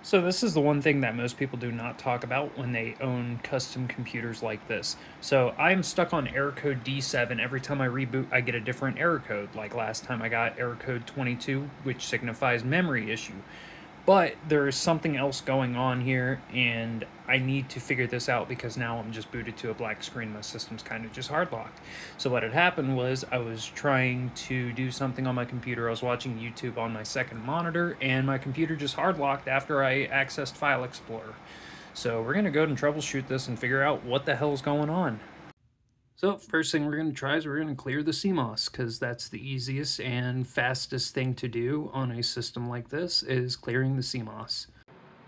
So this is the one thing that most people do not talk about when they own custom computers like this. So I'm stuck on error code D7. Every time I reboot, I get a different error code. Like last time I got error code 22, which signifies memory issue. But there is something else going on here, and I need to figure this out because now I'm just booted to a black screen. My system's kind of just hard locked. So what had happened was I was trying to do something on my computer. I was watching YouTube on my second monitor, and my computer just hard locked after I accessed File Explorer. So we're gonna go and troubleshoot this and figure out what the hell's going on. So first thing we're going to try is we're going to clear the CMOS, because that's the easiest and fastest thing to do on a system like this is clearing the CMOS.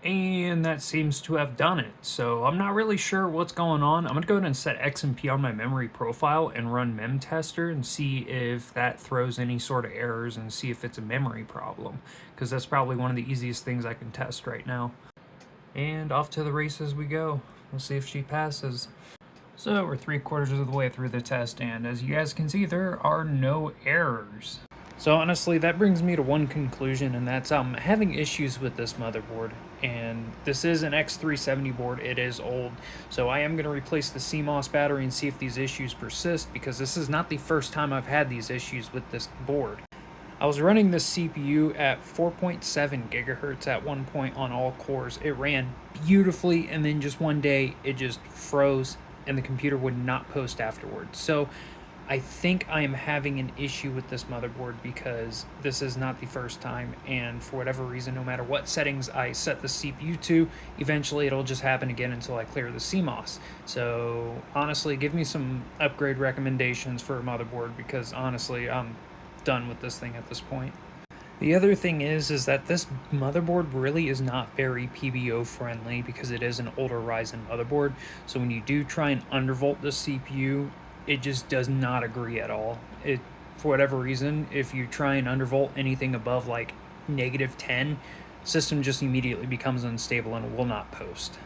And that seems to have done it. So I'm not really sure what's going on. I'm going to go ahead and set XMP on my memory profile and run memtester and see if that throws any sort of errors and see if it's a memory problem, because that's probably one of the easiest things I can test right now. And off to the races we go. We'll see if she passes. So we're 3/4 of the way through the test, and as you guys can see, there are no errors. So honestly, that brings me to one conclusion, and that's I'm having issues with this motherboard. And this is an X370 board, it is old. So I am going to replace the CMOS battery and see if these issues persist, because this is not the first time I've had these issues with this board. I was running this CPU at 4.7 gigahertz at one point on all cores. It ran beautifully, and then just one day it just froze and the computer would not post afterwards. So I think I am having an issue with this motherboard because this is not the first time, and for whatever reason, no matter what settings I set the CPU to, eventually it'll just happen again until I clear the CMOS. So honestly, give me some upgrade recommendations for a motherboard, because honestly, I'm done with this thing at this point. The other thing is that this motherboard really is not very PBO friendly because it is an older Ryzen motherboard. So when you do try and undervolt the CPU, it just does not agree at all. It, for whatever reason, if you try and undervolt anything above like -10, system just immediately becomes unstable and will not post.